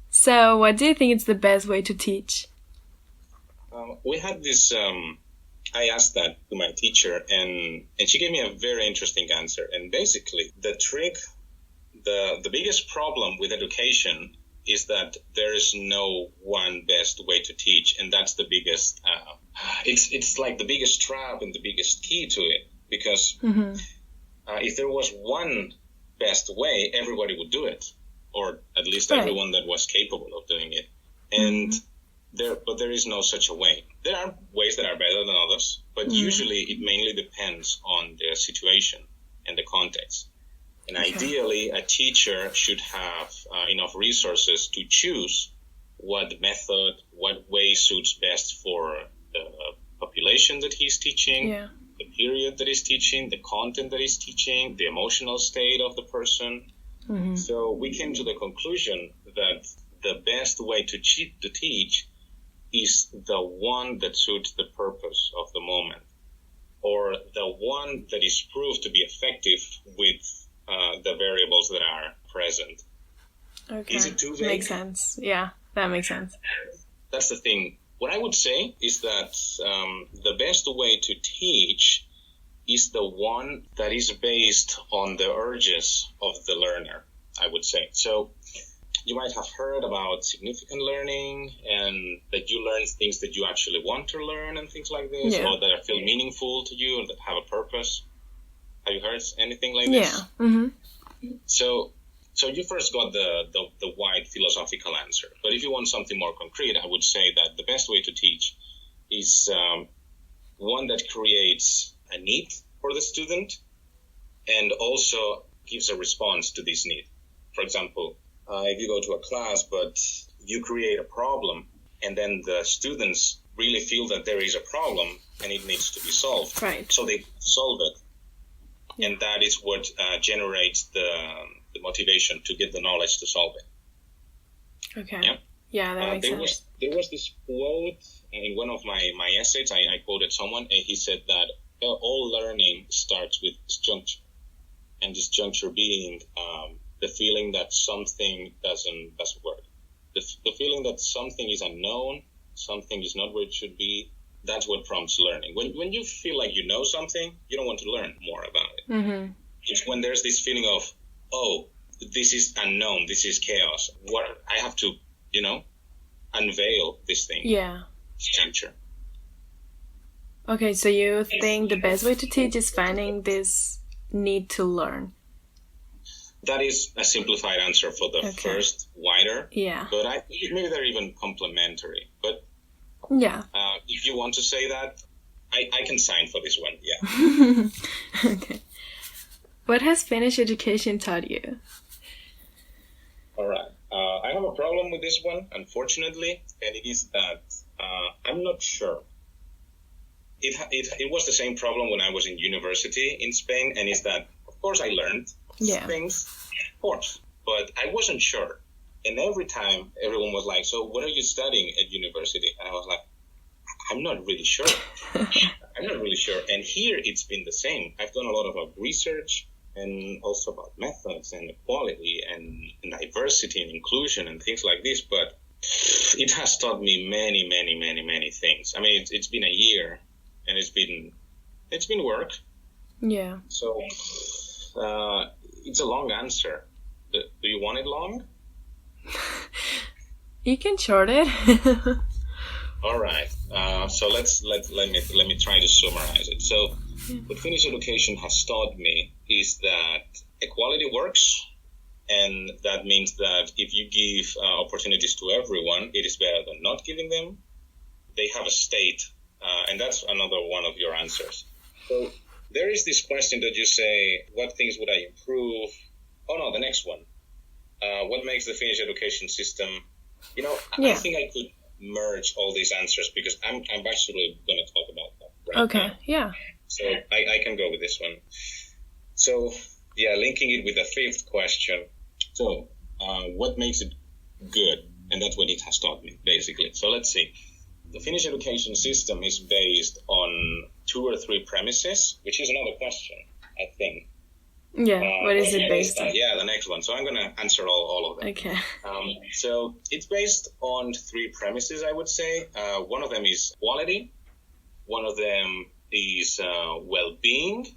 So, what do you think is the best way to teach? We had this, I asked that to my teacher, and she gave me a very interesting answer. And basically, the trick, the biggest problem with education is that there is no one best way to teach. And that's the biggest, it's like the biggest trap and the biggest key to it. Because if there was one best way, everybody would do it. Or at least everyone that was capable of doing it. And but there is no such a way. There are ways that are better than others, but usually it mainly depends on the situation and the context. And ideally, a teacher should have enough resources to choose what method, what way suits best for the population that he's teaching, the period that he's teaching, the content that he's teaching, the emotional state of the person. So we came to the conclusion that the best way to teach is the one that suits the purpose of the moment, or the one that is proved to be effective with the variables that are present. Okay. Is it too vague? Makes sense. Yeah, that makes sense. That's the thing. What I would say is that the best way to teach is the one that is based on the urges of the learner, I would say. So you might have heard about significant learning and that you learn things that you actually want to learn and things like this, or that feel meaningful to you and that have a purpose. Have you heard anything like this? Yeah. So you first got the wide philosophical answer. But if you want something more concrete, I would say that the best way to teach is one that creates a need for the student and also gives a response to this need. For example, if you go to a class but you create a problem and then the students really feel that there is a problem and it needs to be solved. Right. So they solve it. Yeah. And that is what generates the motivation to get the knowledge to solve it. Okay. Yeah, that makes sense. There was this quote in one of my essays. I quoted someone, and he said that all learning starts with disjuncture, and disjuncture being the feeling that something doesn't work, the feeling that something is unknown, something is not where it should be. That's what prompts learning. When you feel like you know something, you don't want to learn more about it. It's when there's this feeling of, oh, this is unknown, this is chaos. What I have to, unveil this thing. Yeah. Structure. Okay, so you think the best way to teach is finding this need to learn? That is a simplified answer for the first, wider. Yeah. But maybe they're even complementary. But if you want to say that, I can sign for this one. Yeah. Okay. What has Finnish education taught you? All right. I have a problem with this one, unfortunately, and it is that I'm not sure. It was the same problem when I was in university in Spain, and is that, of course, I learned things, of course, but I wasn't sure. And every time, everyone was like, so what are you studying at university? And I was like, I'm not really sure. I'm not really sure. And here, it's been the same. I've done a lot about research and also about methods and equality and diversity and inclusion and things like this. But it has taught me many, many, many, many things. I mean, it's been a year, and it's been work. Yeah. So it's a long answer. Do you want it long? You can short it. All right. So let me try to summarize it. So what Finnish education has taught me is that equality works, and that means that if you give opportunities to everyone, it is better than not giving them. They have a state, and that's another one of your answers. So there is this question that you say, what things would I improve? Oh no, the next one. What makes the Finnish education system? I think I could merge all these answers because I'm actually going to talk about that right now. Yeah. So I can go with this one. So, linking it with the fifth question. So, what makes it good? And that's what it has taught me, basically. So let's see. The Finnish education system is based on 2 or 3 premises, which is another question, I think. Yeah, what is it based on? Yeah, the next one. So I'm going to answer all of them. Okay. So it's based on 3 premises, I would say. One of them is quality. One of them is well-being.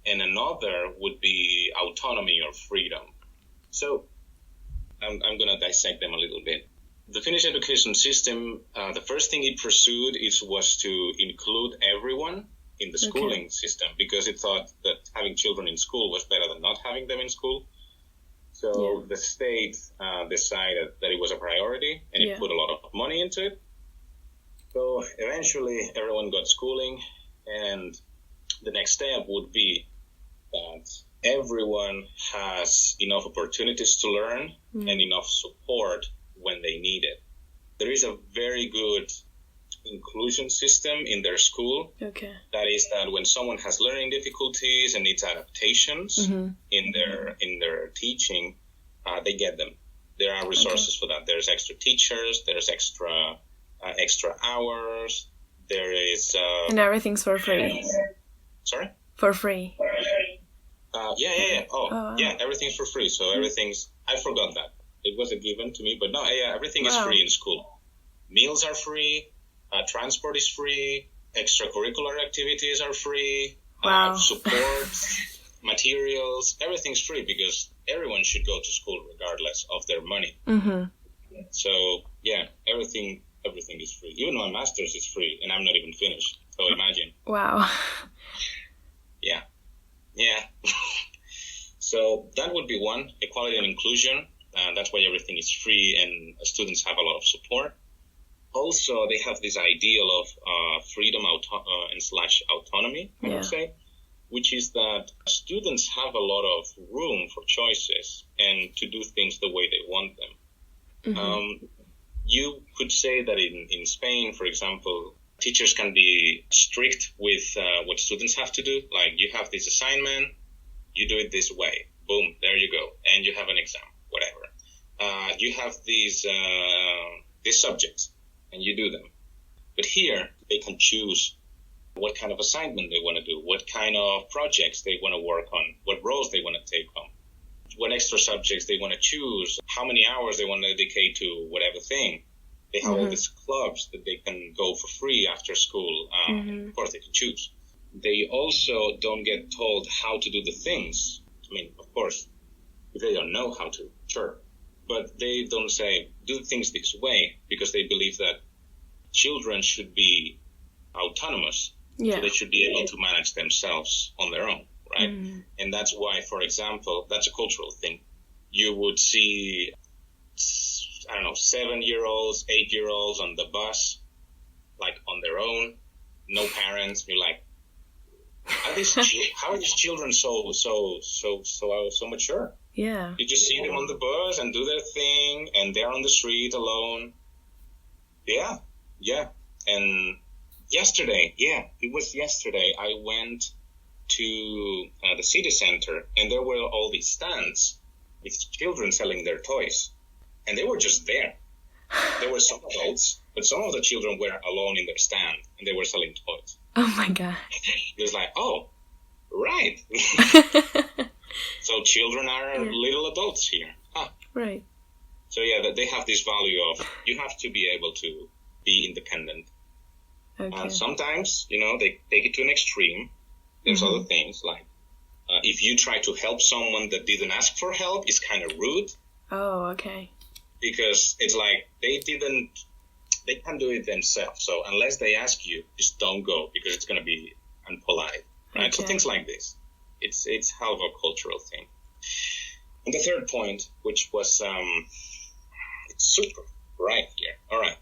And another would be autonomy or freedom. So I'm going to dissect them a little bit. The Finnish education system, the first thing it pursued was to include everyone in the schooling system, because it thought that having children in school was better than not having them in school. So the state decided that it was a priority, and it put a lot of money into it. So eventually everyone got schooling, and the next step would be that everyone has enough opportunities to learn and enough support when they need it. There is a very good inclusion system in their school. Okay. That is that when someone has learning difficulties and needs adaptations in their teaching, they get them. There are resources for that. There's extra teachers. There's extra hours. There is and everything's for free. Sorry? For free. Yeah. Yeah. Everything's for free. So everything's. I forgot that. It was a given to me, but no. Yeah, everything is free in school. Meals are free. Transport is free. Extracurricular activities are free. Support, materials, everything's free because everyone should go to school regardless of their money. Mm-hmm. So yeah, everything is free. Even my master's is free, and I'm not even finished. So imagine. Wow. Yeah. So that would be one, equality and inclusion. That's why everything is free and students have a lot of support. Also, they have this ideal of freedom and / autonomy, I would say, which is that students have a lot of room for choices and to do things the way they want them. Mm-hmm. You could say that in Spain, for example, teachers can be strict with what students have to do. Like, you have this assignment, you do it this way. Boom, there you go. And you have an exam, whatever. You have these subjects, and you do them. But here, they can choose what kind of assignment they want to do, what kind of projects they want to work on, what roles they want to take on, what extra subjects they want to choose, how many hours they want to dedicate to whatever thing. They have all these clubs that they can go for free after school. Of course, they can choose. They also don't get told how to do the things. I mean, of course, if they don't know how to, sure. But they don't say, do things this way, because they believe that children should be autonomous. Yeah. So they should be able to manage themselves on their own, right? Mm. And that's why, for example, that's a cultural thing. You would see, 7-year-olds, 8-year-olds on the bus, like on their own, no parents. You're like, how are these children so mature? Yeah. You just see them on the bus and do their thing, and they're on the street alone. Yeah. And it was yesterday, I went to the city center, and there were all these stands with children selling their toys. And they were just there. There were some adults, but some of the children were alone in their stand, and they were selling toys. Oh my God. It was like, oh, right. So children are little adults here. Huh. Right. So yeah, they have this value of you have to be able to be independent. Okay. Sometimes, they take it to an extreme. There's other things like if you try to help someone that didn't ask for help, it's kind of rude. Oh, okay. Because it's like they can do it themselves. So unless they ask you, just don't go because it's going to be unpolite, right? Okay. So things like this. It's half a cultural thing. And the third point, which was it's super right here. All right.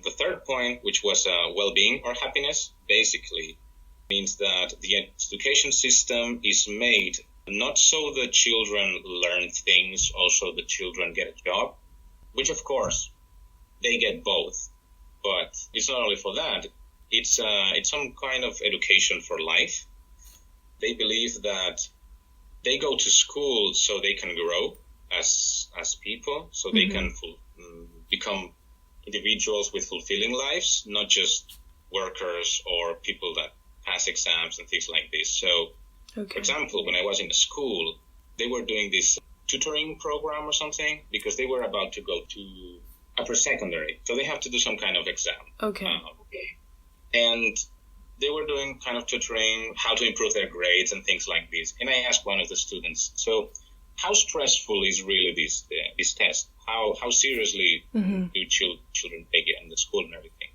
The third point, which was well-being or happiness, basically means that the education system is made not so the children learn things, also the children get a job, which of course they get both. But it's not only for that. It's some kind of education for life. They believe that they go to school so they can grow as people, so they can become individuals with fulfilling lives, not just workers or people that pass exams and things like this. So, for example, when I was in school, they were doing this tutoring program or something because they were about to go to upper secondary. So they have to do some kind of exam. Okay. And they were doing kind of tutoring, how to improve their grades and things like this. And I asked one of the students, so how stressful is really this test? How seriously do children take it in the school and everything?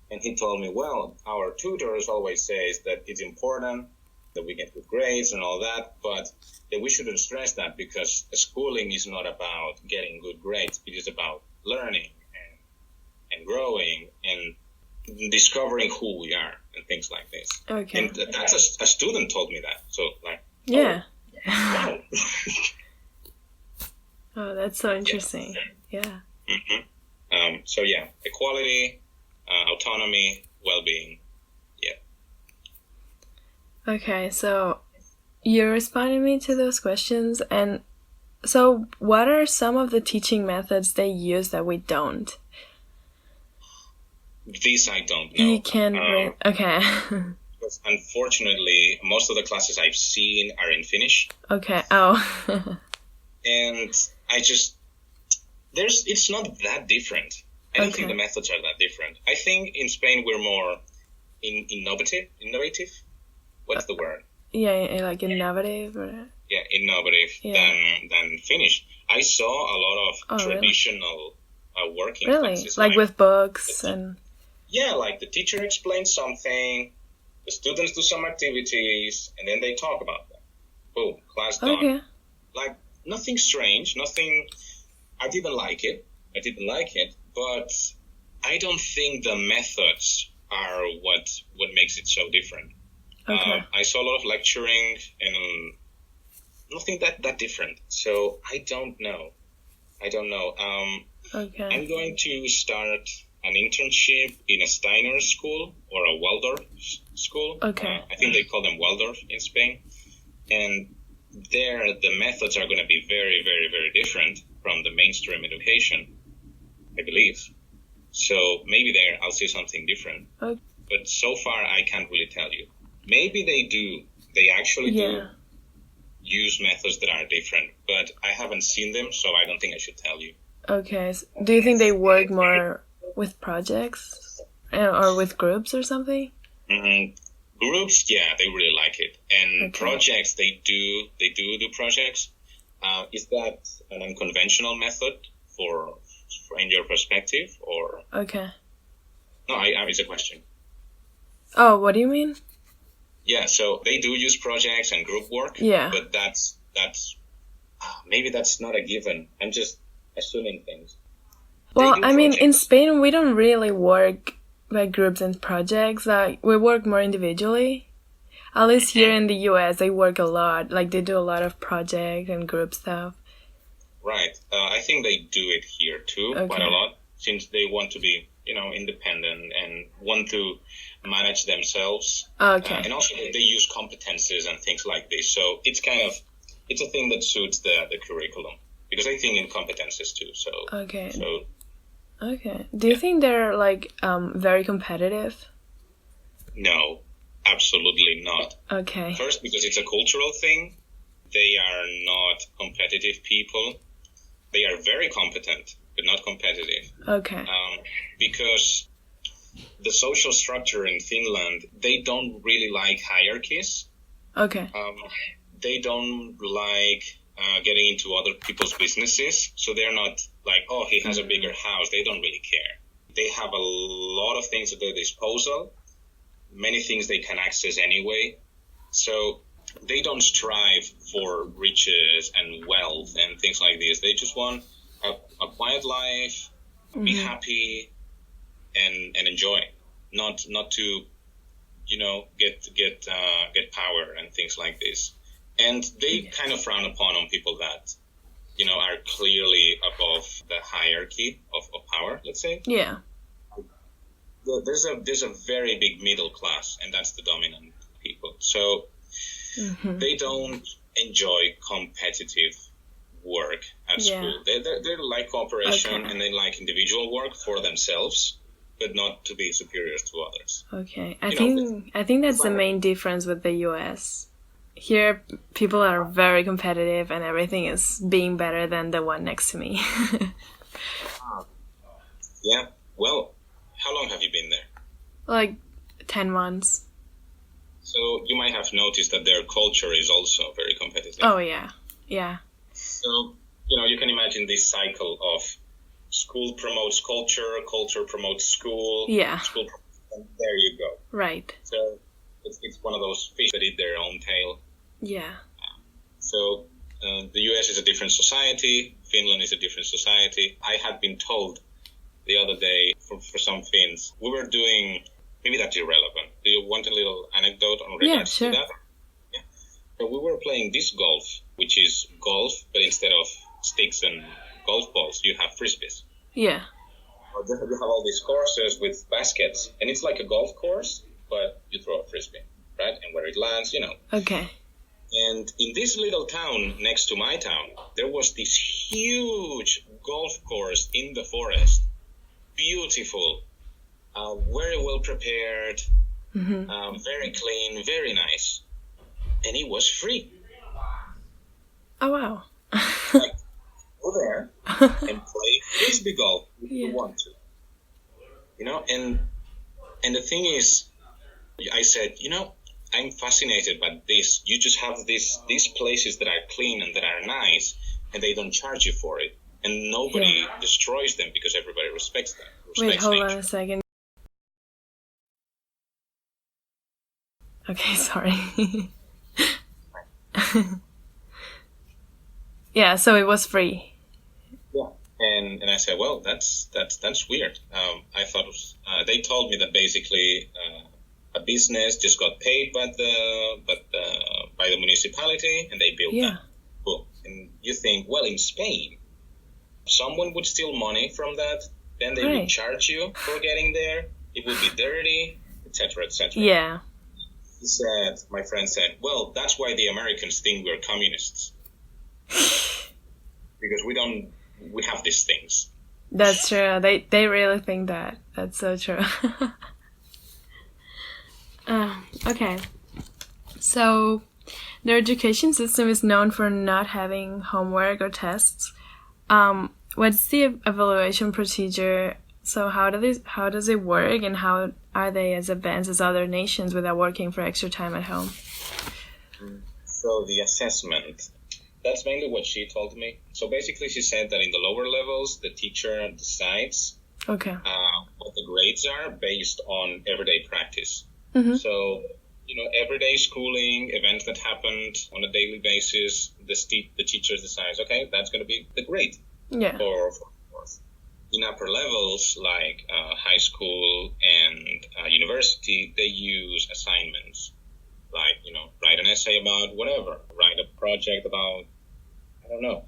And he told me, well, our tutors always say that it's important that we get good grades and all that, but that we shouldn't stress that because schooling is not about getting good grades. It is about learning and growing and discovering who we are and things like this. Okay. And that's a student told me that. So like, yeah. Wow. Oh, that's so interesting. Yeah. So yeah, equality, autonomy, well-being. Yeah. Okay, so you responded me to those questions, and so what are some of the teaching methods they use that we don't? This I don't know. You can okay. Because unfortunately, most of the classes I've seen are in Finnish. Okay. Oh. And it's not that different. I don't think the methods are that different. I think in Spain we're more innovative. What's the word? Yeah, like innovative or... Yeah, innovative than Finnish. I saw a lot of traditional working classes. Like with books and... Yeah, like the teacher explains something, the students do some activities, and then they talk about them. Boom, class done. Okay. Like, nothing strange, nothing... I didn't like it, but I don't think the methods are what makes it so different. Okay. I saw a lot of lecturing and nothing that different. So I don't know. Okay. I'm going to start an internship in a Steiner school or a Waldorf school. Okay. I think they call them Waldorf in Spain. And there the methods are going to be very, very, very different from the mainstream education, I believe. So maybe there I'll see something different. Okay. But so far I can't really tell you. Maybe they do. They actually do use methods that are different, but I haven't seen them, so I don't think I should tell you. Okay. So do you think they work more with projects or with groups or something? Groups, yeah, they really like it. And projects, they do projects. Is that an unconventional method for in your perspective, or? Okay. No, it's a question. Oh, what do you mean? Yeah, so they do use projects and group work. Yeah. But that's maybe that's not a given. I'm just assuming things. Well, I mean, in Spain, we don't really work by groups and projects. Like, we work more individually. At least here in the US, they work a lot. Like, they do a lot of project and group stuff. Right. I think they do it here too, quite a lot, since they want to be, independent and want to manage themselves. Okay. And also they use competences and things like this. So it's a thing that suits the curriculum, because I think in competences too. So okay. So okay. Do you think they're like very competitive? No, absolutely not. Okay. First, because it's a cultural thing. They are not competitive people. They are very competent, but not competitive. Okay. Because the social structure in Finland, they don't really like hierarchies. Okay. They don't like getting into other people's businesses. So they're not like, oh, he has a bigger house. They don't really care. They have a lot of things at their disposal. Many things they can access anyway. So they don't strive for riches and wealth and things like this. They just want a quiet life, be happy, and enjoy. Not to, get power and things like this. And they kind of frown upon people that, are clearly above the hierarchy of power, let's say. Yeah. There's a very big middle class, and that's the dominant people. So they don't enjoy competitive work at school. They like cooperation and they like individual work for themselves, but not to be superior to others. Okay. I think that's the main difference with the US. here people are very competitive and everything is being better than the one next to me. Yeah. Well, how long have you been there? Like 10 months. So you might have noticed that their culture is also very competitive. Oh, yeah. Yeah. So, you can imagine this cycle of school promotes culture, culture promotes school. Yeah. School and there you go. Right. So it's one of those fish that eat their own tail. Yeah. So the US is a different society. Finland is a different society. I had been told the other day for some Finns, we were doing, maybe that's irrelevant. Do you want a little anecdote on regards to that? Yeah. So we were playing disc golf, which is golf, but instead of sticks and golf balls, you have frisbees. Yeah. You have all these courses with baskets, and it's like a golf course, but you throw a frisbee, right? And where it lands, Okay. And in this little town next to my town, there was this huge golf course in the forest. Beautiful, very well prepared, very clean, very nice. And it was free. Oh, wow. Like, go there and play frisbee golf if you want to. And the thing is, I said, I'm fascinated by this. You just have these places that are clean and that are nice, and they don't charge you for it. And nobody destroys them because everybody respects them. Wait, hold nature. on a second. Okay, sorry. Yeah, so it was free. Yeah, and I said, well, that's weird. I thought they told me that basically a business just got paid by the municipality, and they built that. Cool. And you think, well, in Spain, someone would steal money from that, then they would charge you for getting there. It would be dirty, etc., etc. Yeah. My friend said, well, that's why the Americans think we're communists. Because we have these things. That's true. They really think that. That's so true. Okay. So, their education system is known for not having homework or tests. What's the evaluation procedure? So how does it work, and how are they as advanced as other nations without working for extra time at home? So the assessment, that's mainly what she told me. So basically she said that in the lower levels, the teacher decides what the grades are based on everyday practice. Mm-hmm. So, everyday schooling, events that happened on a daily basis, the teacher decides, okay, that's going to be the grade. Yeah. For in upper levels, like high school and university, they use assignments. Like, write an essay about whatever, write a project about, I don't know,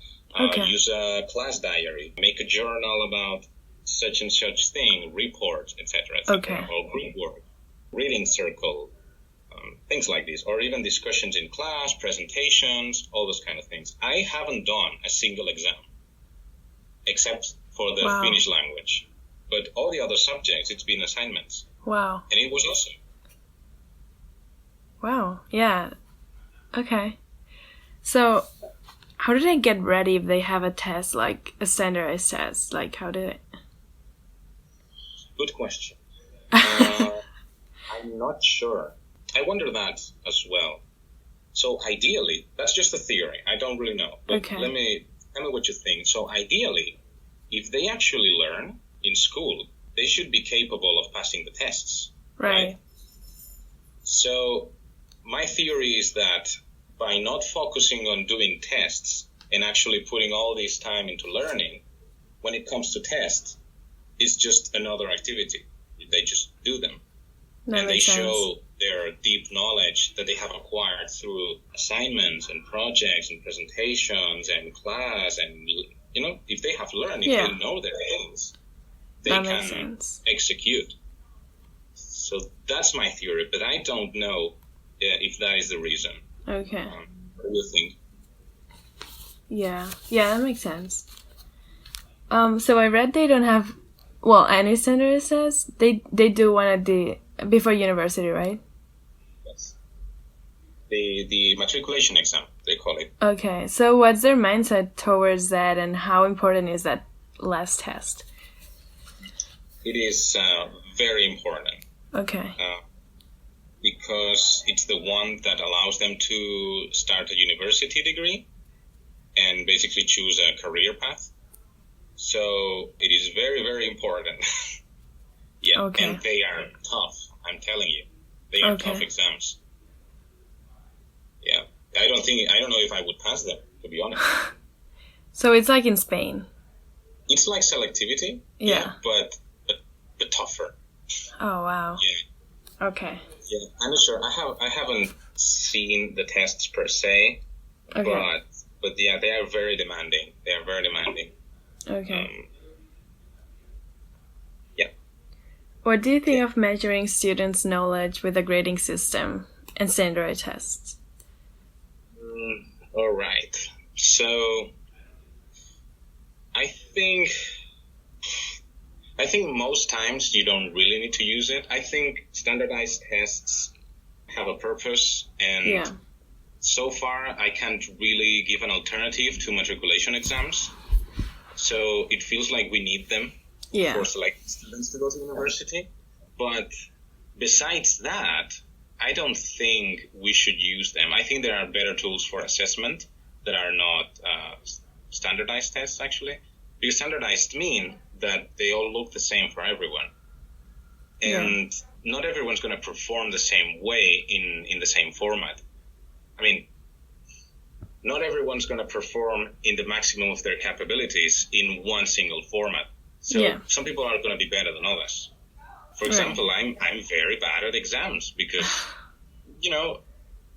use a class diary, make a journal about such and such thing, report, etc., or group work, reading circle, things like this, or even discussions in class, presentations, all those kind of things. I haven't done a single exam, except for the Finnish language. But all the other subjects, it's been assignments. Wow. And it was awesome. Wow, yeah. Okay. So, how do they get ready if they have a test, like a standardized test? Like, how do they... Good question. I'm not sure. I wonder that as well. So, ideally, that's just a theory. I don't really know. But tell me what you think. So, ideally, if they actually learn in school, they should be capable of passing the tests. Right? So, my theory is that by not focusing on doing tests and actually putting all this time into learning, when it comes to tests, it's just another activity. They just do them. And they show their deep knowledge that they have acquired through assignments and projects and presentations and class. And, if they have learned, if they know their things, they can execute. So that's my theory, but I don't know if that is the reason. Okay. What do you think? Yeah, that makes sense. So I read they don't have, any standard says they do one at the before university, right? Yes. The matriculation exam, they call it. Okay, so what's their mindset towards that, and how important is that last test? It is very important. Okay. Because it's the one that allows them to start a university degree and basically choose a career path. So it is very, very important. Yeah, okay. And they are tough, I'm telling you. They are tough exams. Yeah, I don't know if I would pass them, to be honest. So it's like in Spain? It's like selectivity, but tougher. Oh, wow. Yeah. Okay. Yeah, I'm not sure. I haven't seen the tests per se, but yeah, they are very demanding. They are very demanding. Okay. Yeah. What do you think of measuring students' knowledge with a grading system and standardized tests? All right. So, I think most times you don't really need to use it. I think standardized tests have a purpose, and so far I can't really give an alternative to matriculation exams. So it feels like we need them for selecting students to go to university. But besides that, I don't think we should use them. I think there are better tools for assessment that are not standardized tests, actually. Because standardized mean that they all look the same for everyone. And not everyone's going to perform the same way in the same format. I mean, not everyone's going to perform in the maximum of their capabilities in one single format. So some people are going to be better than others. For example, I'm very bad at exams because, you know,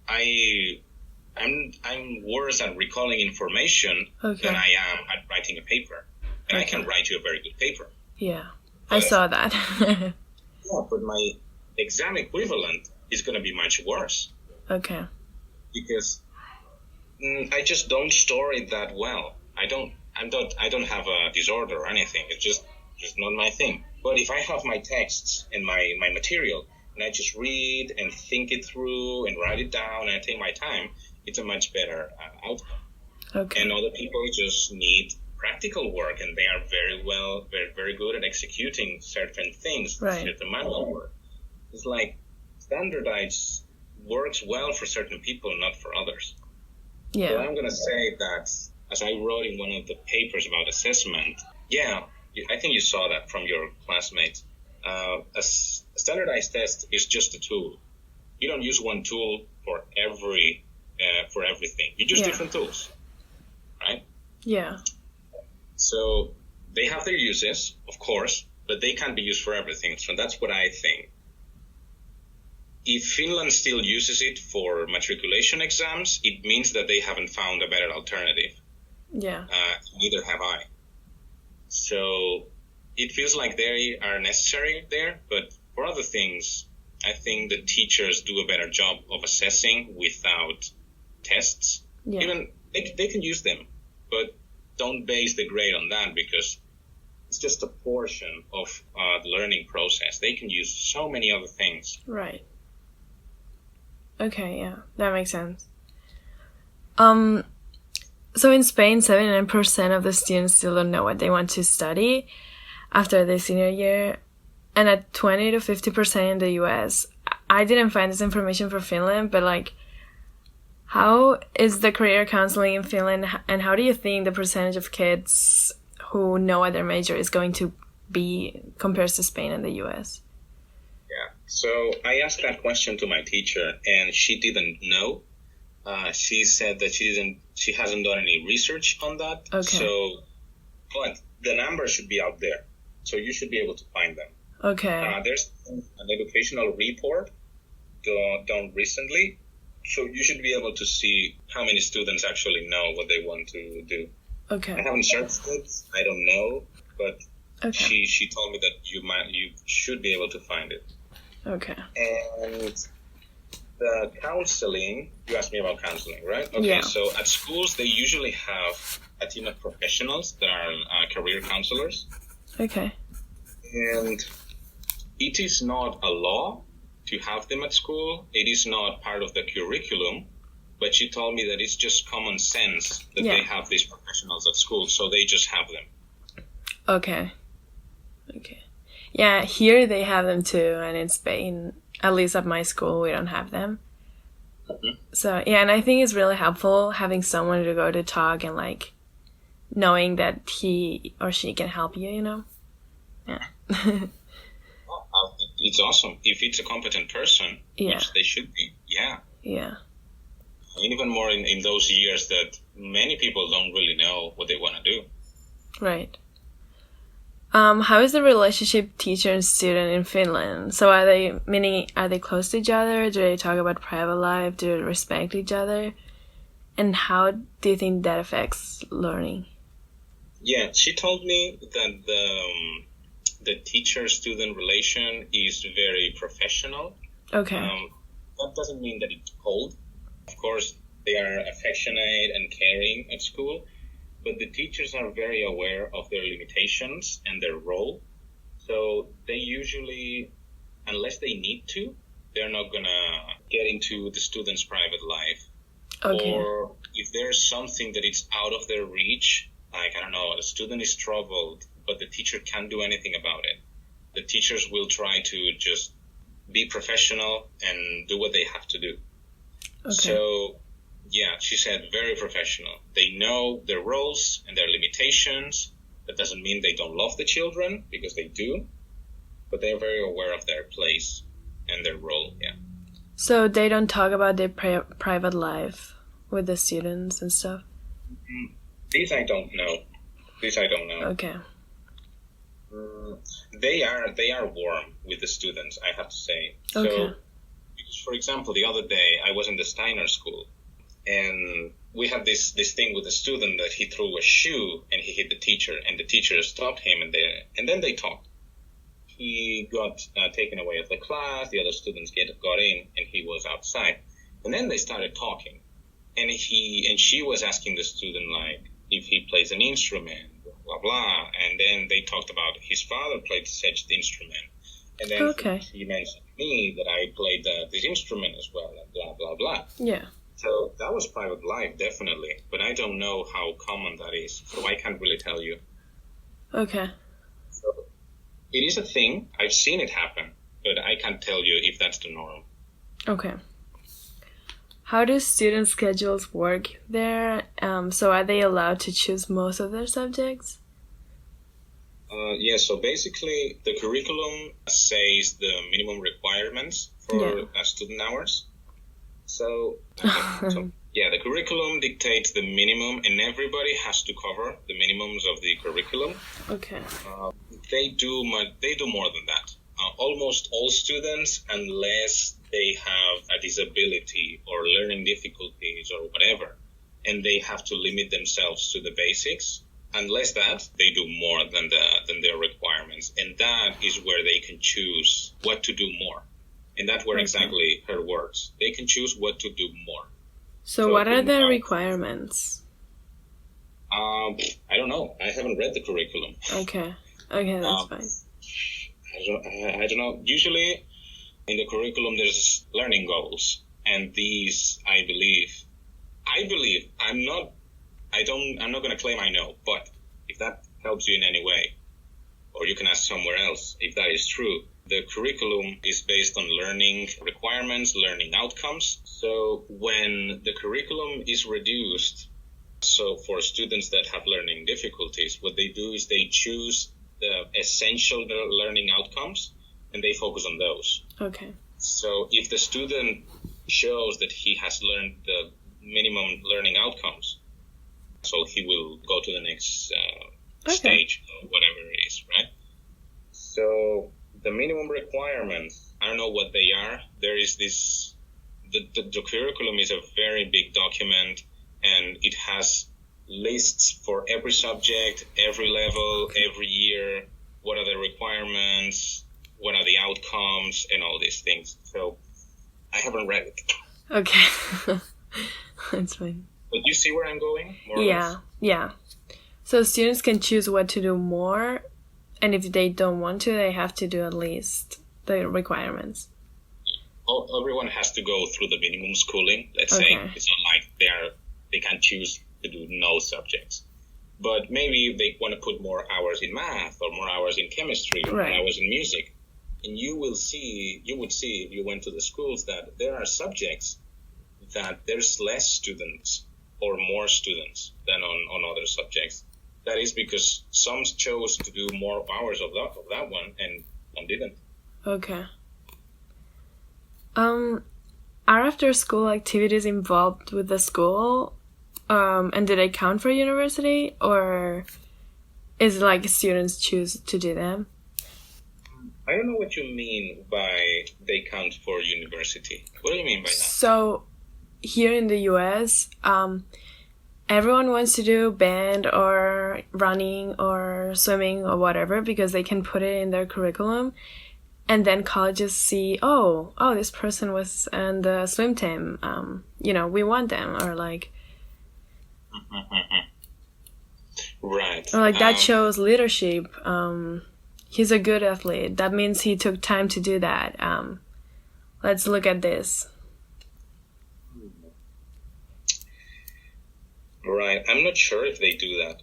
I'm worse at recalling information than I am at writing a paper. And I can write you a very good paper. Yeah, I saw that. But my exam equivalent is going to be much worse. Okay. Because I just don't store it that well. I don't have a disorder or anything. It's just not my thing. But if I have my texts and my material, and I just read and think it through and write it down and I take my time, it's a much better outcome. Okay. And other people just need practical work, and they are very good at executing certain things, certain manual work. It's like standardized works well for certain people, not for others. Yeah. So I'm going to say that, as I wrote in one of the papers about assessment, I think you saw that from your classmates. A standardized test is just a tool. You don't use one tool for everything. You use different tools, right? Yeah. So they have their uses, of course, but they can't be used for everything. So that's what I think. If Finland still uses it for matriculation exams, it means that they haven't found a better alternative. Yeah. Neither have I. So it feels like they are necessary there, but for other things, I think the teachers do a better job of assessing without tests. Yeah. Even they can use them, but don't base the grade on that because it's just a portion of the learning process. They can use so many other things. Right. Okay, yeah, that makes sense. So in Spain, 79% of the students still don't know what they want to study after their senior year, and at 20 to 50% in the US. I didn't find this information for Finland, but like, how is the career counseling in Finland, and how do you think the percentage of kids who know what their major is going to be compared to Spain and the US? Yeah, so I asked that question to my teacher, and she didn't know. She said that she hasn't done any research on that. Okay. But the numbers should be out there, so you should be able to find them. Okay. There's an educational report done recently, so you should be able to see how many students actually know what they want to do. Okay. I haven't searched it. I don't know, but she told me that you should be able to find it. Okay. And the counseling, you asked me about counseling, right? Okay, yeah. So at schools, they usually have a team of professionals that are career counselors. Okay. And it is not a law to have them at school. It is not part of the curriculum, but she told me that it's just common sense that they have these professionals at school, so they just have them. Okay. Yeah, here they have them too, and in Spain, at least at my school, we don't have them. Mm-hmm. So, yeah, and I think it's really helpful having someone to go to talk and, like, knowing that he or she can help you, you know? Yeah. It's awesome. If it's a competent person, which they should be, yeah. And even more in those years that many people don't really know what they want to do. Right. How is the relationship teacher and student in Finland? So are they close to each other? Do they talk about private life? Do they respect each other? And how do you think that affects learning? Yeah, she told me that the teacher-student relation is very professional. Okay. That doesn't mean that it's cold. Of course, they are affectionate and caring at school, but the teachers are very aware of their limitations and their role. So they usually, unless they need to, they're not going to get into the student's private life. Okay. Or if there's something that is out of their reach, like, I don't know, a student is troubled, but the teacher can't do anything about it. The teachers will try to just be professional and do what they have to do. Okay. So, yeah, she said very professional. They know their roles and their limitations. That doesn't mean they don't love the children, because they do. But they're very aware of their place and their role, yeah. So they don't talk about their private life with the students and stuff? These I don't know. Okay. They are warm with the students, I have to say. Okay. So, because, for example, the other day I was in the Steiner school, and we had this thing with the student that he threw a shoe and he hit the teacher, and the teacher stopped him, and then they talked. He got taken away of the class. The other students got in, and he was outside. And then they started talking, and she was asking the student, like, if he plays an instrument, blah blah. And then they talked about his father played such instrument, and then he mentioned me that I played this instrument as well, and blah blah blah. Yeah. So that was private life, definitely, but I don't know how common that is, so I can't really tell you. Okay. So it is a thing. I've seen it happen, but I can't tell you if that's the norm. Okay. How do student schedules work there? So are they allowed to choose most of their subjects? Yeah, so basically the curriculum says the minimum requirements for student hours. So, the curriculum dictates the minimum, and everybody has to cover the minimums of the curriculum. Okay. They do more than that. Almost all students, unless they have a disability or learning difficulties or whatever, and they have to limit themselves to the basics. Unless that, they do more than their requirements, and that is where they can choose what to do more. And that's where exactly her words. They can choose what to do more. So what are the requirements? I don't know. I haven't read the curriculum. Okay, that's fine. I don't know. Usually in the curriculum there's learning goals, and these I believe I'm not going to claim I know, but if that helps you in any way, or you can ask somewhere else if that is true. The curriculum is based on learning requirements, learning outcomes. So when the curriculum is reduced, so for students that have learning difficulties, what they do is they choose the essential learning outcomes and they focus on those. Okay. So if the student shows that he has learned the minimum learning outcomes, so he will go to the next stage, or whatever it is, right? So the minimum requirements, I don't know what they are. There is this, the curriculum is a very big document, and it has lists for every subject, every level, every year, what are the requirements, what are the outcomes, and all these things. So I haven't read it. Okay. That's fine. But you see where I'm going? More or less? Yeah. So students can choose what to do more, and if they don't want to, they have to do at least the requirements. everyone has to go through the minimum schooling. Let's say it's not like they can choose to do no subjects, but maybe they want to put more hours in math or more hours in chemistry or more hours in music. And you would see if you went to the schools that there are subjects that there's less students or more students than on other subjects. That is because some chose to do more hours of that one and some didn't. Okay. Are after school activities involved with the school? And do they count for university, or is it like students choose to do them? I don't know what you mean by they count for university. What do you mean by that? So, here in the US, everyone wants to do band or running or swimming or whatever because they can put it in their curriculum. And then colleges see, oh, this person was in the swim team. We want them, or like... Right. Or like that shows leadership. He's a good athlete. That means he took time to do that. Let's look at this. Right. I'm not sure if they do that.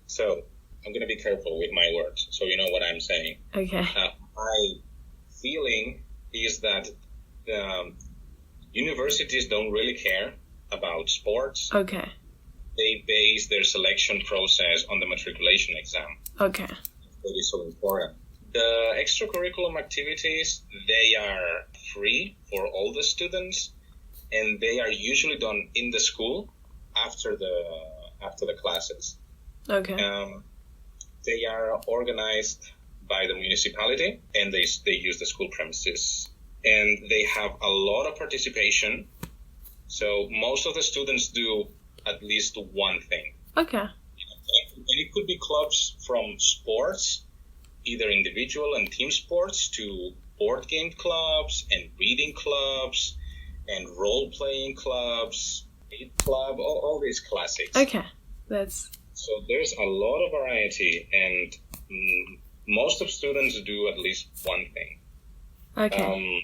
So I'm going to be careful with my words, so you know what I'm saying. Okay. My feeling is that universities don't really care about sports. Okay. They base their selection process on the matriculation exam. Okay. That is so important. The extracurriculum activities, they are free for all the students, and they are usually done in the school after the classes. Okay. They are organized by the municipality, and they use the school premises, and they have a lot of participation. So most of the students do at least one thing. Okay. And it could be clubs from sports, either individual and team sports, to board game clubs and reading clubs and role-playing clubs, club, all these classics. Okay. So there's a lot of variety, and most of students do at least one thing. Okay.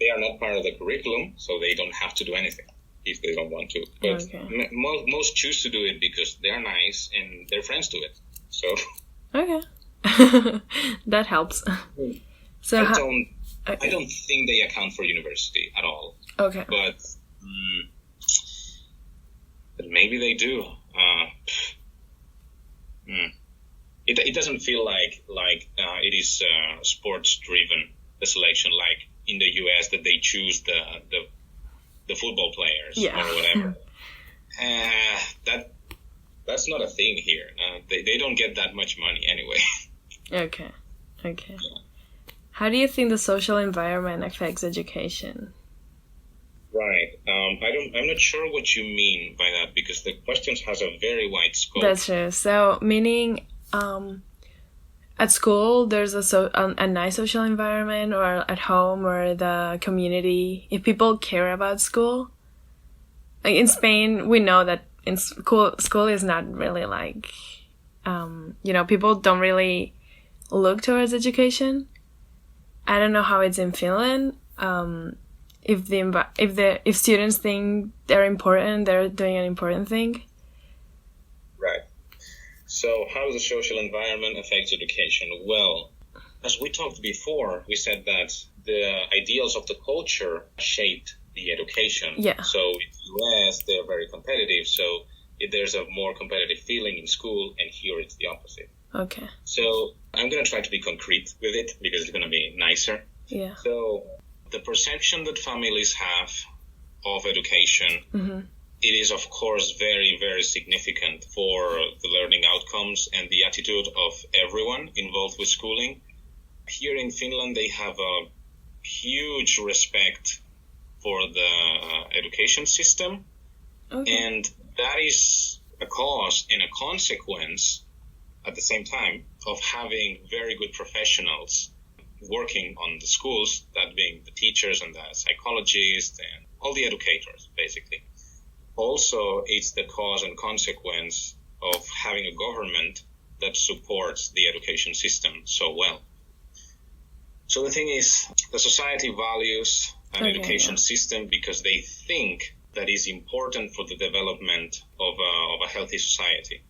They are not part of the curriculum, so they don't have to do anything if they don't want to. But most choose to do it because they are nice and their friends do it. So okay. That helps. So I don't think they account for university at all. Okay. But maybe they do. It doesn't feel like it is sports driven, the selection, like in the US that they choose the football players or whatever. That's not a thing here. They don't get that much money anyway. Okay. Yeah. How do you think the social environment affects education? Right. I'm not sure what you mean by that, because the question has a very wide scope. That's true. So, meaning, at school, there's a nice social environment, or at home, or the community. If people care about school, like in Spain, we know that in school is not really like, people don't really look towards education. I don't know how it's in Finland. If students think they're important, they're doing an important thing. Right. So how the social environment affects education? Well, as we talked before, we said that the ideals of the culture shaped the education. Yeah. So in the US, they're very competitive. So there's a more competitive feeling in school, and here it's the opposite. Okay. So I'm going to try to be concrete with it because it's going to be nicer. Yeah. So the perception that families have of education, it is, of course, very, very significant for the learning outcomes and the attitude of everyone involved with schooling. Here in Finland, they have a huge respect for the education system. Okay. And that is a cause and a consequence at the same time of having very good professionals working on the schools, that being the teachers and the psychologists and all the educators, basically. Also, it's the cause and consequence of having a government that supports the education system so well. So the thing is, the society values an education system because they think that is important for the development of a healthy society.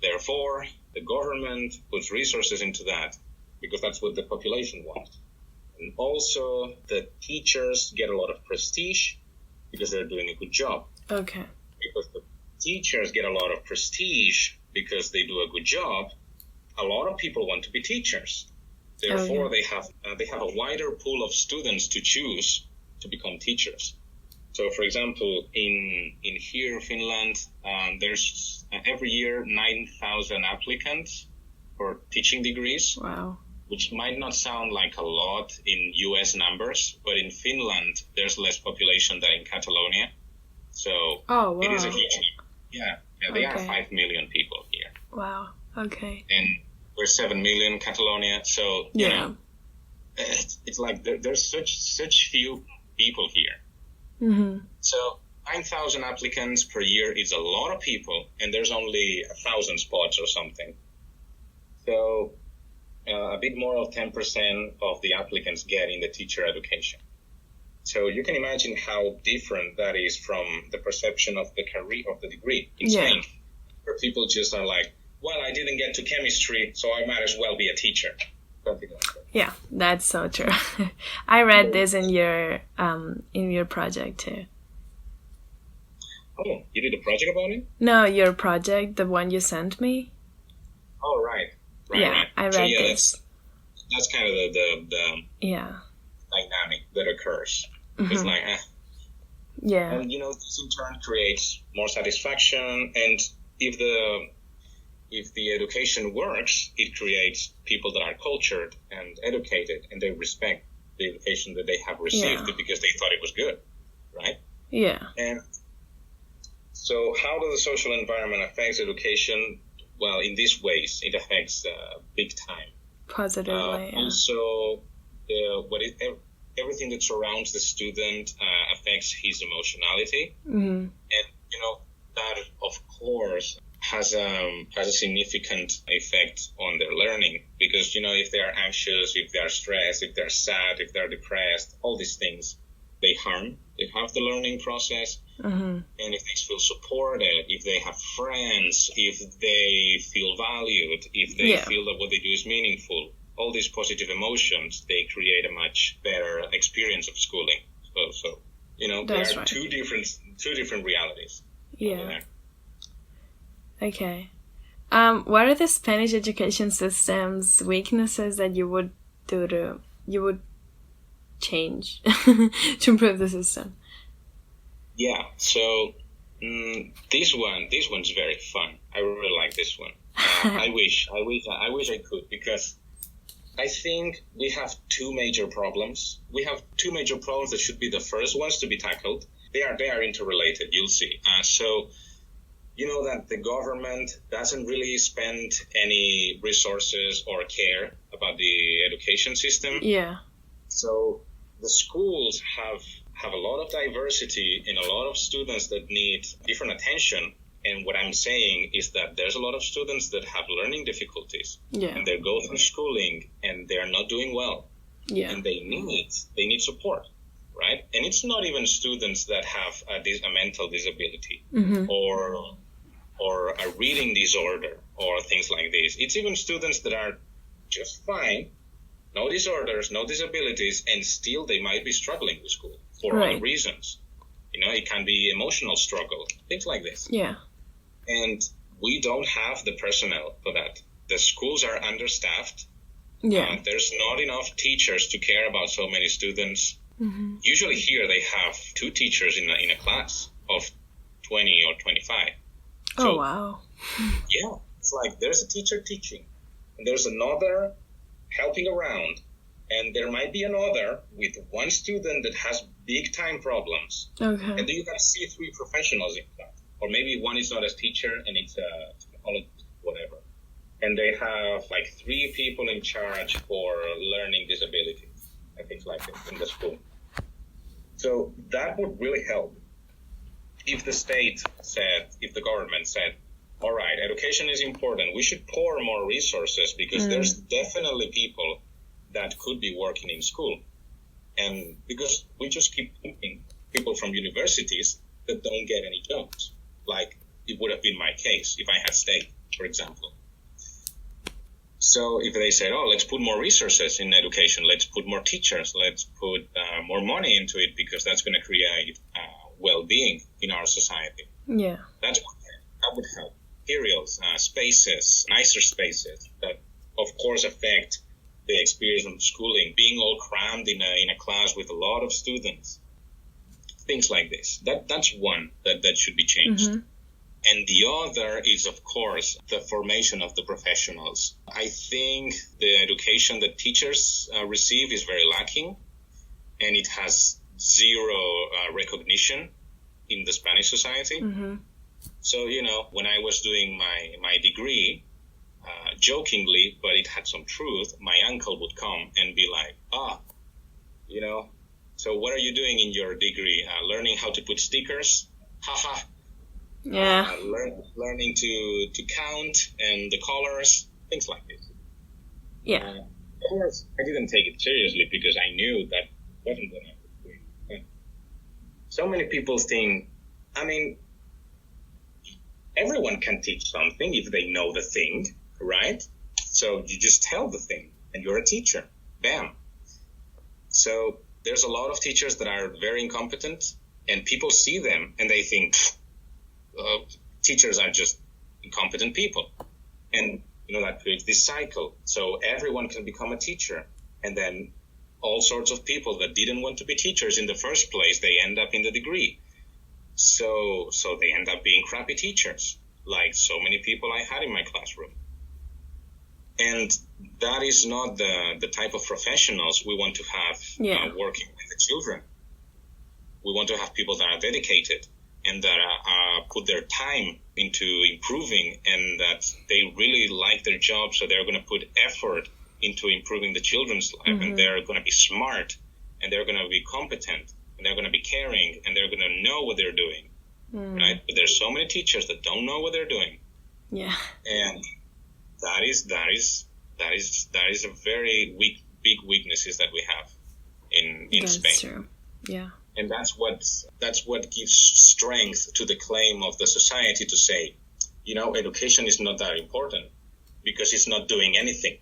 Therefore, the government puts resources into that because that's what the population wants. And also, the teachers get a lot of prestige because they're doing a good job. Okay. Because the teachers get a lot of prestige because they do a good job, a lot of people want to be teachers. Therefore, they have a wider pool of students to choose to become teachers. So, for example, in here, Finland, there's every year 9,000 applicants for teaching degrees. Wow. Which might not sound like a lot in US numbers, but in Finland, there's less population than in Catalonia. So it is a huge number. Yeah, they are 5 million people here. Wow, okay. And we're 7 million in Catalonia, so, you know, it's like there's such few people here. Mm-hmm. So 9,000 applicants per year is a lot of people, and there's only 1,000 spots or something. So a bit more of 10% of the applicants get in the teacher education. So you can imagine how different that is from the perception of the career of the degree in Spain, where people just are like, well, I didn't get to chemistry, so I might as well be a teacher. Something like that. Yeah, that's so true. I read this in your project too. Oh, you did a project about it? No, your project, the one you sent me. Oh, right. Right. I read this. That's kind of the dynamic that occurs. Mm-hmm. It's like, And, you know, this in turn creates more satisfaction. And if the education works, it creates people that are cultured and educated, and they respect the education that they have received because they thought it was good, right? Yeah. And so how does the social environment affect education? Well, in these ways, it affects big time. Positively, Also, everything that surrounds the student affects his emotionality. Mm-hmm. And, you know, that, of course, has a significant effect on their learning. Because, you know, if they are anxious, if they are stressed, if they're sad, if they're depressed, all these things, they have the learning process. Mm-hmm. And if they feel supported, if they have friends, if they feel valued, if they feel that what they do is meaningful, all these positive emotions, they create a much better experience of schooling. So you know, there are two different realities. Yeah. Okay. What are the Spanish education system's weaknesses that you would change to improve the system? Yeah, so this one's very fun. I really like this one. I wish I could, because I think we have two major problems. We have two major problems that should be the first ones to be tackled. They are interrelated, you'll see. So you know that the government doesn't really spend any resources or care about the education system. Yeah. So the schools have a lot of diversity and a lot of students that need different attention. And what I'm saying is that there's a lot of students that have learning difficulties. Yeah. And they go through schooling and they are not doing well. Yeah. And they need support, right? And it's not even students that have a mental disability mm-hmm. or a reading disorder or things like this. It's even students that are just fine, no disorders, no disabilities, and still they might be struggling with school for other reasons. You know, it can be emotional struggle, things like this. Yeah. And we don't have the personnel for that. The schools are understaffed. Yeah. There's not enough teachers to care about so many students. Mm-hmm. Usually here they have 2 teachers in a class of 20 or 25. So, oh, wow. Yeah. It's like there's a teacher teaching, and there's another helping around, and there might be another with one student that has big time problems. Okay. And then you can see 3 professionals in class. Or maybe one is not a teacher and it's a psychologist, whatever. And they have like 3 people in charge for learning disabilities and things like this in the school. So that would really help if the government said, all right, education is important. We should pour more resources because there's definitely people that could be working in school. And because we just keep thinking people from universities that don't get any jobs, like it would have been my case if I had stayed, for example. So if they said, oh, let's put more resources in education, let's put more teachers, let's put more money into it because that's going to create well-being in our society. Yeah. That would help. Materials, spaces, nicer spaces that, of course, affect the experience of schooling, being all crammed in a class with a lot of students. Things like this. That's one that should be changed. Mm-hmm. And the other is, of course, the formation of the professionals. I think the education that teachers receive is very lacking, and it has zero recognition in the Spanish society. Mm-hmm. So, when I was doing my degree, jokingly, but it had some truth, my uncle would come and be like, so what are you doing in your degree? Learning how to put stickers? Haha. Yeah. Learning to count and the colors, things like this. Yeah. Of course, I didn't take it seriously because I knew that wasn't going to happen. So many people think, everyone can teach something if they know the thing, right? So you just tell the thing and you're a teacher. Bam. So there's a lot of teachers that are very incompetent and people see them and they think teachers are just incompetent people. And, that creates this cycle. So everyone can become a teacher. And then all sorts of people that didn't want to be teachers in the first place, they end up in the degree. So they end up being crappy teachers, like so many people I had in my classroom. And that is not the type of professionals we want to have working with the children. We want to have people that are dedicated and that put their time into improving and that they really like their job, so they're going to put effort into improving the children's life, mm-hmm. and they're going to be smart and they're going to be competent. And they're going to be caring, and they're going to know what they're doing, right? But there's so many teachers that don't know what they're doing. Yeah. And that is a very big weaknesses that we have in Spain. That's true. Yeah. And that's what gives strength to the claim of the society to say, education is not that important because it's not doing anything,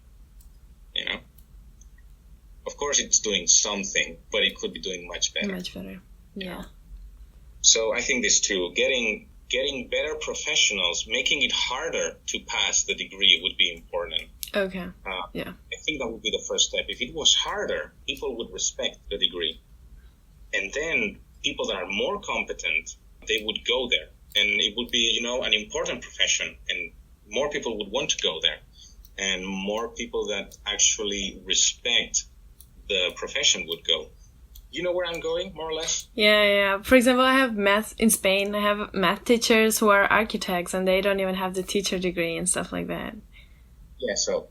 Of course, it's doing something, but it could be doing much better. Much better, yeah. So I think this too, getting better professionals, making it harder to pass the degree would be important. Okay, yeah. I think that would be the first step. If it was harder, people would respect the degree. And then people that are more competent, they would go there. And it would be, an important profession, and more people would want to go there. And more people that actually respect the profession would go. You know where I'm going, more or less? Yeah. For example, I have math in Spain. I have math teachers who are architects, and they don't even have the teacher degree and stuff like that. Yeah, so...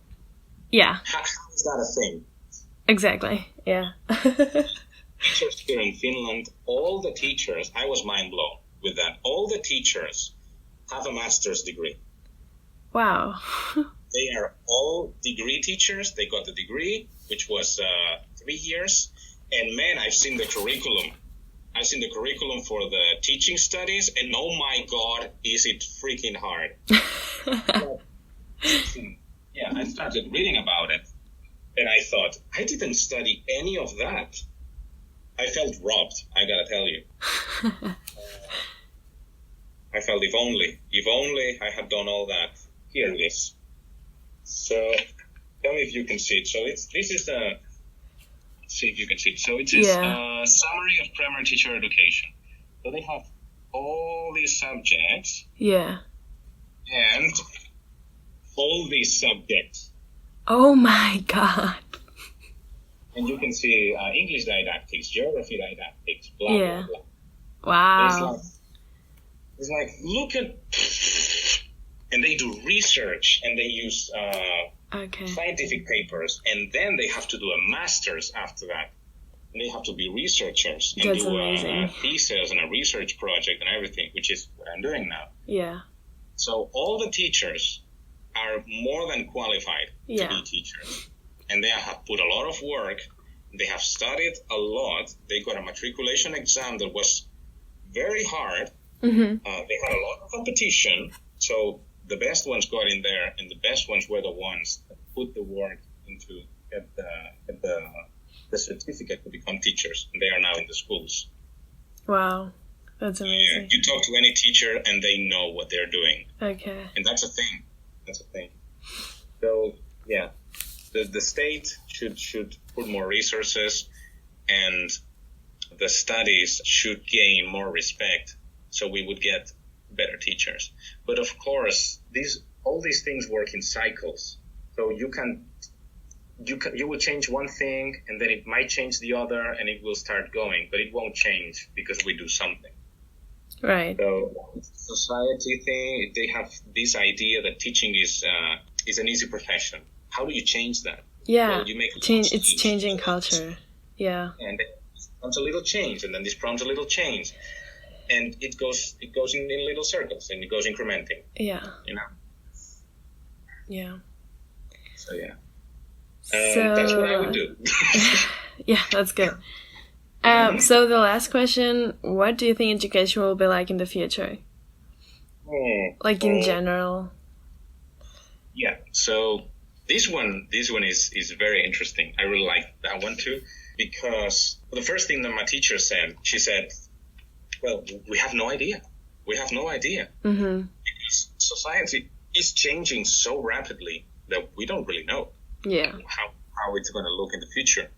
Yeah. How is that a thing? Exactly, yeah. Teachers here in Finland, all the teachers, I was mind blown with that. All the teachers have a master's degree. Wow. They are all degree teachers. They got the degree, which was 3 years. And man, I've seen the curriculum. I've seen the curriculum for the teaching studies, and oh my God, is it freaking hard. Yeah, I started reading about it, and I thought, I didn't study any of that. I felt robbed, I gotta tell you. I felt if only I had done all that. Here it is. So, tell me if you can see it. So this is the, see if you can see it. So it is a summary of primary teacher education. So they have all these subjects. Yeah. And all these subjects. Oh my God. And you can see English didactics, geography didactics, blah, blah, blah. Wow. It's like, look at... And they do research, and they use scientific papers, and then they have to do a master's after that. And they have to be researchers and do a thesis and a research project and everything, which is what I'm doing now. Yeah. So all the teachers are more than qualified to be teachers. and they have put a lot of work. They have studied a lot. They got a matriculation exam that was very hard. Mm-hmm. They had a lot of competition, so the best ones got in there, and the best ones were the ones that put the work into get the certificate to become teachers, and they are now in the schools. Wow, that's amazing. Yeah, you talk to any teacher, and they know what they're doing. Okay. And that's a thing. So yeah, the state should put more resources, and the studies should gain more respect, so we would get better teachers. But of course, all these things work in cycles. So you will change one thing, and then it might change the other, and it will start going, but it won't change because we do something. Right. So society thing, they have this idea that teaching is an easy profession. How do you change that? Yeah. Well, you make it's changing culture. Yeah. And this prompts a little change, and then this prompts a little change, and it goes in little circles, and it goes incrementing. Yeah. You know. Yeah. So yeah. So that's what I would do. Yeah, that's good. So the last question: what do you think education will be like in the future? Like in general. Yeah. So this one is very interesting. I really like that one too, because the first thing that my teacher said, she said, "Well, we have no idea. We have no idea Mm-hmm. because society is changing so rapidly that we don't really know how it's going to look in the future."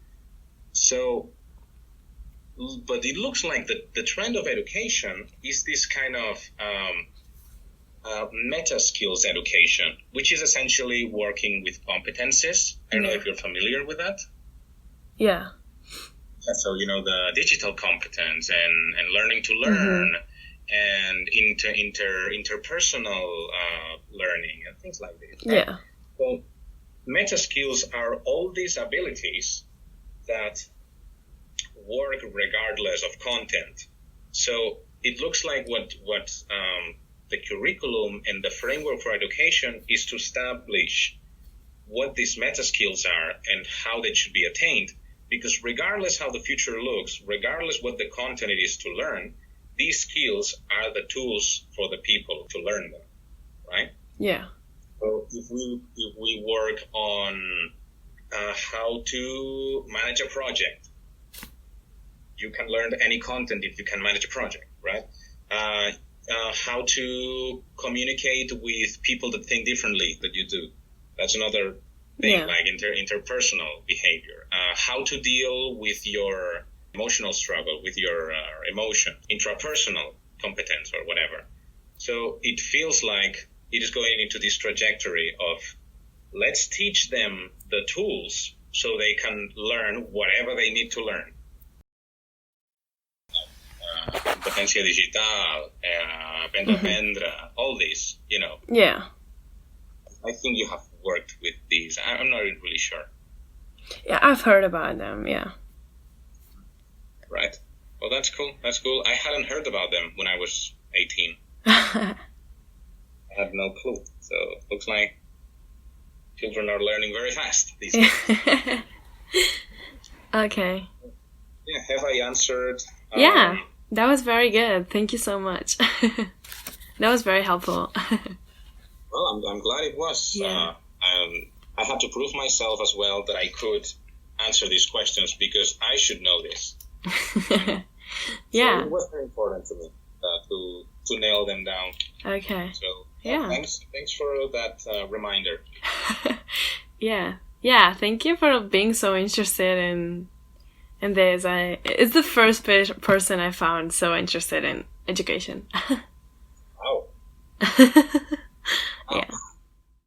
So, but it looks like the trend of education is this kind of meta skills education, which is essentially working with competences. I don't know if you're familiar with that. Yeah. So, the digital competence and learning to learn and interpersonal learning and things like this. Right? Yeah. So meta skills are all these abilities that work regardless of content. So it looks like what the curriculum and the framework for education is to establish what these meta skills are and how they should be attained. Because regardless how the future looks, regardless what the content it is to learn, these skills are the tools for the people to learn them, right? Yeah. So if we work on how to manage a project, you can learn any content if you can manage a project, right? How to communicate with people that think differently that you do. That's another thing, like interpersonal behavior. How to deal with your emotional struggle, with your emotion, intrapersonal competence or whatever. So it feels like it is going into this trajectory of let's teach them the tools so they can learn whatever they need to learn. Competencia digital, aprender, all these, Yeah. I think you have worked with these. I'm not really sure. Yeah, I've heard about them, yeah. Right. Well, that's cool. That's cool. I hadn't heard about them when I was 18. I had no clue. So it looks like children are learning very fast these days. Okay. Yeah, have I answered? Yeah, that was very good. Thank you so much. That was very helpful. Well, I'm glad it was. Yeah. I had to prove myself as well that I could answer these questions because I should know this. Yeah. So it was very important to me to nail them down. Okay. So yeah. Thanks for that reminder. Yeah. Thank you for being so interested in this. It's the first person I found so interested in education. Wow.